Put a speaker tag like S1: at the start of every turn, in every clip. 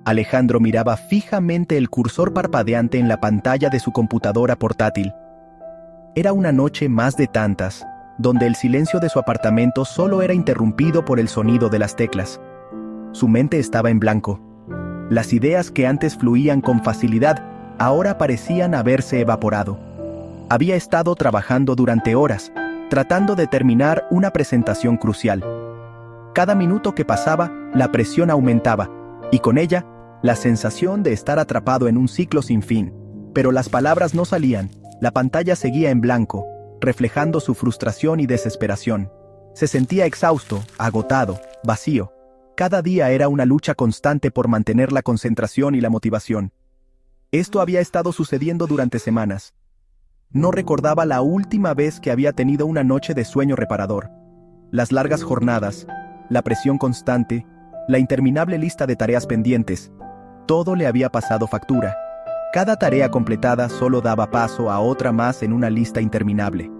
S1: Alejandro miraba fijamente el cursor parpadeante en la pantalla de su computadora portátil. Era una noche más de tantas, donde el silencio de su apartamento solo era interrumpido por el sonido de las teclas. Su mente estaba en blanco. Las ideas que antes fluían con facilidad, ahora parecían haberse evaporado. Había estado trabajando durante horas, tratando de terminar una presentación crucial. Cada minuto que pasaba, la presión aumentaba, y con ella, la sensación de estar atrapado en un ciclo sin fin. Pero las palabras no salían, la pantalla seguía en blanco, reflejando su frustración y desesperación. Se sentía exhausto, agotado, vacío. Cada día era una lucha constante por mantener la concentración y la motivación. Esto había estado sucediendo durante semanas. No recordaba la última vez que había tenido una noche de sueño reparador. Las largas jornadas, la presión constante, la interminable lista de tareas pendientes, todo le había pasado factura. Cada tarea completada solo daba paso a otra más en una lista interminable.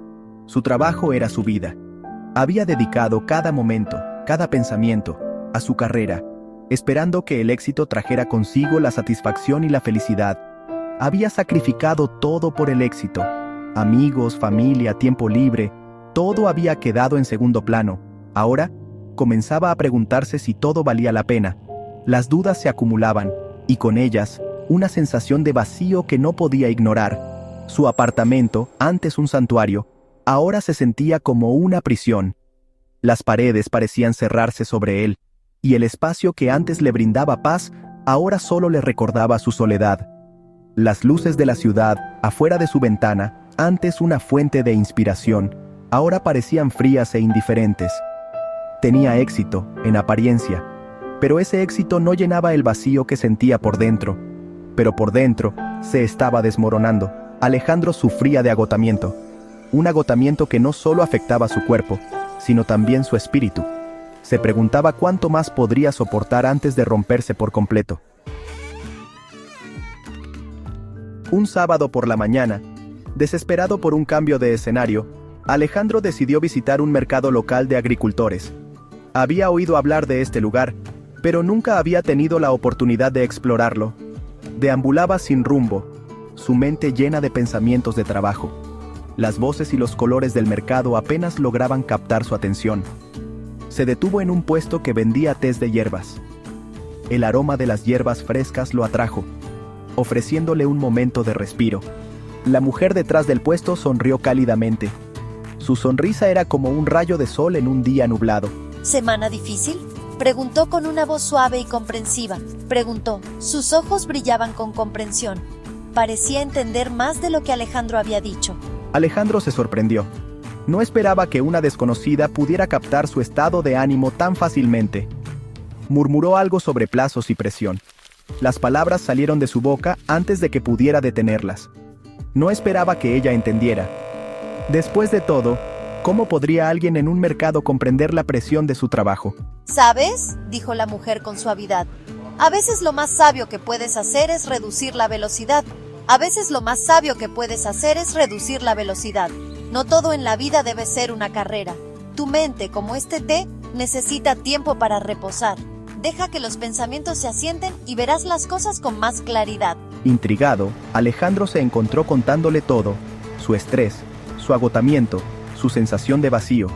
S1: Su trabajo era su vida. Había dedicado cada momento, cada pensamiento, a su carrera, esperando que el éxito trajera consigo la satisfacción y la felicidad. Había sacrificado todo por el éxito. Amigos, familia, tiempo libre, todo había quedado en segundo plano. Ahora, comenzaba a preguntarse si todo valía la pena. Las dudas se acumulaban, y con ellas, una sensación de vacío que no podía ignorar. Su apartamento, antes un santuario, ahora se sentía como una prisión. Las paredes parecían cerrarse sobre él, y el espacio que antes le brindaba paz, ahora solo le recordaba su soledad. Las luces de la ciudad, afuera de su ventana, antes una fuente de inspiración, ahora parecían frías e indiferentes. Tenía éxito, en apariencia, pero ese éxito no llenaba el vacío que sentía por dentro. Pero por dentro, se estaba desmoronando. Alejandro sufría de agotamiento. Un agotamiento que no solo afectaba su cuerpo, sino también su espíritu. Se preguntaba cuánto más podría soportar antes de romperse por completo. Un sábado por la mañana, desesperado por un cambio de escenario, Alejandro decidió visitar un mercado local de agricultores. Había oído hablar de este lugar, pero nunca había tenido la oportunidad de explorarlo. Deambulaba sin rumbo, su mente llena de pensamientos de trabajo. Las voces y los colores del mercado apenas lograban captar su atención. Se detuvo en un puesto que vendía tés de hierbas. El aroma de las hierbas frescas lo atrajo, ofreciéndole un momento de respiro. La mujer detrás del puesto sonrió cálidamente. Su sonrisa era como un rayo de sol en un día nublado.
S2: ¿Semana difícil?, preguntó con una voz suave y comprensiva. Preguntó. Sus ojos brillaban con comprensión. Parecía entender más de lo que Alejandro había dicho.
S1: Alejandro se sorprendió. No esperaba que una desconocida pudiera captar su estado de ánimo tan fácilmente. Murmuró algo sobre plazos y presión. Las palabras salieron de su boca antes de que pudiera detenerlas. No esperaba que ella entendiera. Después de todo, ¿cómo podría alguien en un mercado comprender la presión de su trabajo?
S2: ¿Sabes?, dijo la mujer con suavidad. A veces lo más sabio que puedes hacer es reducir la velocidad. A veces lo más sabio que puedes hacer es reducir la velocidad. No todo en la vida debe ser una carrera. Tu mente, como este té, necesita tiempo para reposar. Deja que los pensamientos se asienten y verás las cosas con más claridad.
S1: Intrigado, Alejandro se encontró contándole todo: su estrés, su agotamiento, su sensación de vacío.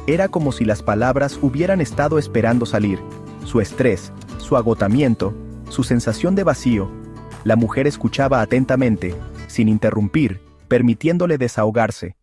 S1: Era como si las palabras hubieran estado esperando salir. Su estrés, su agotamiento, su sensación de vacío. La mujer escuchaba atentamente, sin interrumpir, permitiéndole desahogarse.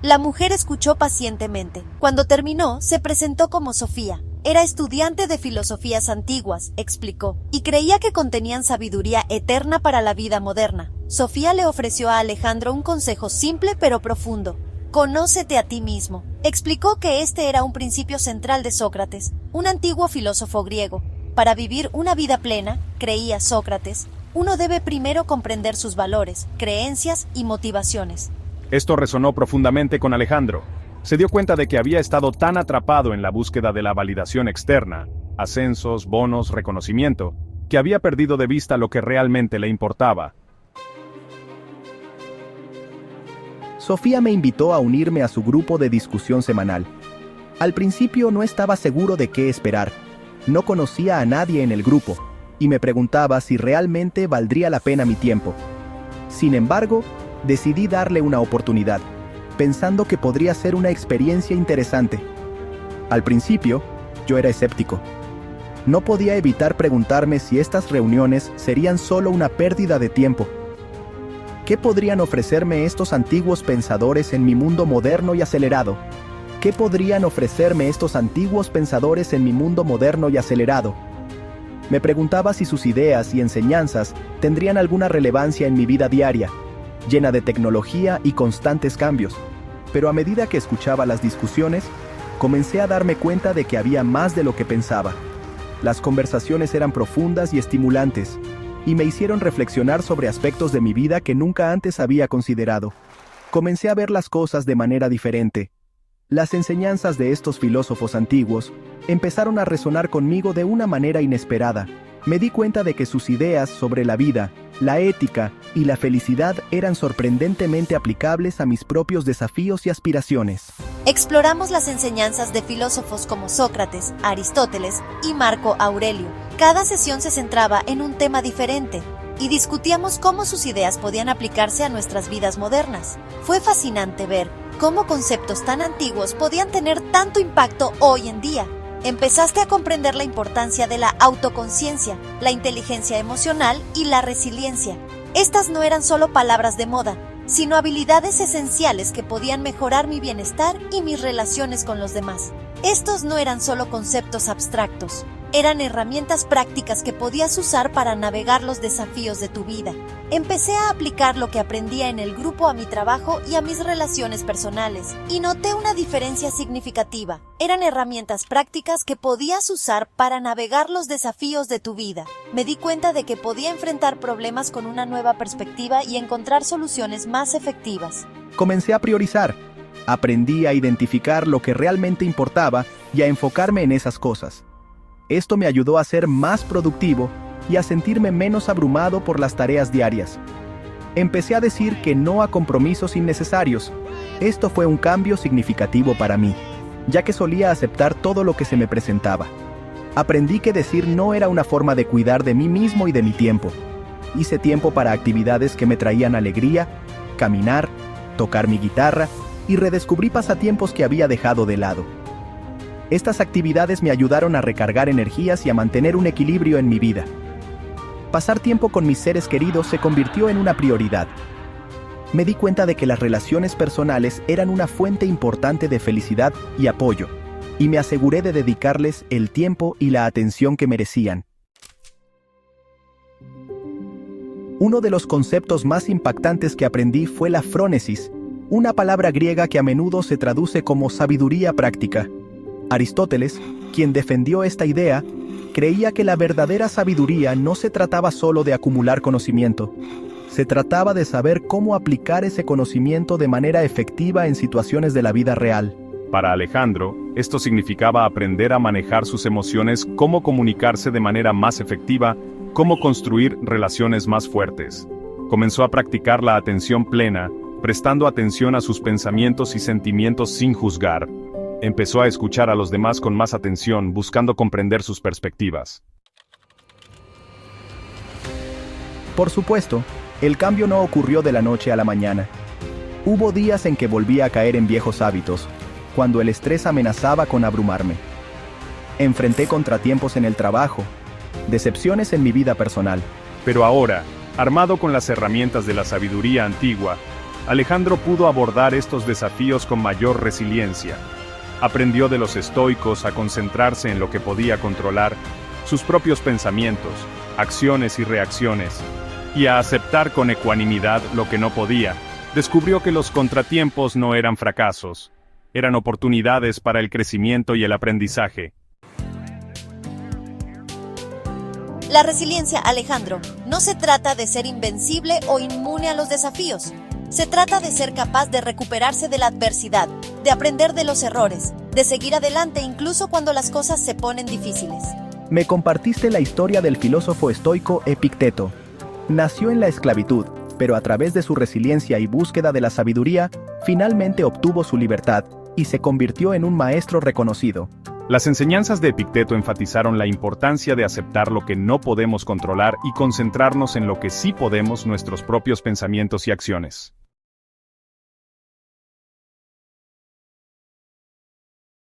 S2: La mujer escuchó pacientemente. Cuando terminó, se presentó como Sofía. Era estudiante de filosofías antiguas, explicó, y creía que contenían sabiduría eterna para la vida moderna. Sofía le ofreció a Alejandro un consejo simple pero profundo. Conócete a ti mismo. Explicó que este era un principio central de Sócrates, un antiguo filósofo griego. Para vivir una vida plena, creía Sócrates, uno debe primero comprender sus valores, creencias y motivaciones.
S3: Esto resonó profundamente con Alejandro. Se dio cuenta de que había estado tan atrapado en la búsqueda de la validación externa, ascensos, bonos, reconocimiento, que había perdido de vista lo que realmente le importaba.
S1: Sofía me invitó a unirme a su grupo de discusión semanal. Al principio no estaba seguro de qué esperar. No conocía a nadie en el grupo, y me preguntaba si realmente valdría la pena mi tiempo. Sin embargo, decidí darle una oportunidad, pensando que podría ser una experiencia interesante. Al principio, yo era escéptico. No podía evitar preguntarme si estas reuniones serían solo una pérdida de tiempo. ¿Qué podrían ofrecerme estos antiguos pensadores en mi mundo moderno y acelerado? ¿Qué podrían ofrecerme estos antiguos pensadores en mi mundo moderno y acelerado? Me preguntaba si sus ideas y enseñanzas tendrían alguna relevancia en mi vida diaria, llena de tecnología y constantes cambios. Pero a medida que escuchaba las discusiones, comencé a darme cuenta de que había más de lo que pensaba. Las conversaciones eran profundas y estimulantes, y me hicieron reflexionar sobre aspectos de mi vida que nunca antes había considerado. Comencé a ver las cosas de manera diferente. Las enseñanzas de estos filósofos antiguos empezaron a resonar conmigo de una manera inesperada. Me di cuenta de que sus ideas sobre la vida, la ética y la felicidad eran sorprendentemente aplicables a mis propios desafíos y aspiraciones.
S2: Exploramos las enseñanzas de filósofos como Sócrates, Aristóteles y Marco Aurelio. Cada sesión se centraba en un tema diferente y discutíamos cómo sus ideas podían aplicarse a nuestras vidas modernas. Fue fascinante ver cómo conceptos tan antiguos podían tener tanto impacto hoy en día. Empezaste a comprender la importancia de la autoconciencia, la inteligencia emocional y la resiliencia. Estas no eran solo palabras de moda, sino habilidades esenciales que podían mejorar mi bienestar y mis relaciones con los demás. Estos no eran solo conceptos abstractos, eran herramientas prácticas que podías usar para navegar los desafíos de tu vida. Empecé a aplicar lo que aprendía en el grupo a mi trabajo y a mis relaciones personales, y noté una diferencia significativa. Eran herramientas prácticas que podías usar para navegar los desafíos de tu vida. Me di cuenta de que podía enfrentar problemas con una nueva perspectiva y encontrar soluciones más efectivas.
S1: Comencé a priorizar. Aprendí a identificar lo que realmente importaba y a enfocarme en esas cosas. Esto me ayudó a ser más productivo y a sentirme menos abrumado por las tareas diarias. Empecé a decir que no a compromisos innecesarios. Esto fue un cambio significativo para mí, ya que solía aceptar todo lo que se me presentaba. Aprendí que decir no era una forma de cuidar de mí mismo y de mi tiempo. Hice tiempo para actividades que me traían alegría, caminar, tocar mi guitarra y redescubrí pasatiempos que había dejado de lado. Estas actividades me ayudaron a recargar energías y a mantener un equilibrio en mi vida. Pasar tiempo con mis seres queridos se convirtió en una prioridad. Me di cuenta de que las relaciones personales eran una fuente importante de felicidad y apoyo, y me aseguré de dedicarles el tiempo y la atención que merecían. Uno de los conceptos más impactantes que aprendí fue la frónesis, una palabra griega que a menudo se traduce como sabiduría práctica. Aristóteles, quien defendió esta idea, creía que la verdadera sabiduría no se trataba solo de acumular conocimiento. Se trataba de saber cómo aplicar ese conocimiento de manera efectiva en situaciones de la vida real.
S3: Para Alejandro, esto significaba aprender a manejar sus emociones, cómo comunicarse de manera más efectiva, cómo construir relaciones más fuertes. Comenzó a practicar la atención plena, prestando atención a sus pensamientos y sentimientos sin juzgar. Empezó a escuchar a los demás con más atención, buscando comprender sus perspectivas.
S1: Por supuesto, el cambio no ocurrió de la noche a la mañana. Hubo días en que volví a caer en viejos hábitos, cuando el estrés amenazaba con abrumarme. Enfrenté contratiempos en el trabajo, decepciones en mi vida personal.
S3: Pero ahora, armado con las herramientas de la sabiduría antigua, Alejandro pudo abordar estos desafíos con mayor resiliencia. Aprendió de los estoicos a concentrarse en lo que podía controlar, sus propios pensamientos, acciones y reacciones, y a aceptar con ecuanimidad lo que no podía. Descubrió que los contratiempos no eran fracasos, eran oportunidades para el crecimiento y el aprendizaje.
S2: La resiliencia, Alejandro, no se trata de ser invencible o inmune a los desafíos. Se trata de ser capaz de recuperarse de la adversidad, de aprender de los errores, de seguir adelante incluso cuando las cosas se ponen difíciles.
S1: Me compartiste la historia del filósofo estoico Epicteto. Nació en la esclavitud, pero a través de su resiliencia y búsqueda de la sabiduría, finalmente obtuvo su libertad y se convirtió en un maestro reconocido.
S3: Las enseñanzas de Epicteto enfatizaron la importancia de aceptar lo que no podemos controlar y concentrarnos en lo que sí podemos, nuestros propios pensamientos y acciones.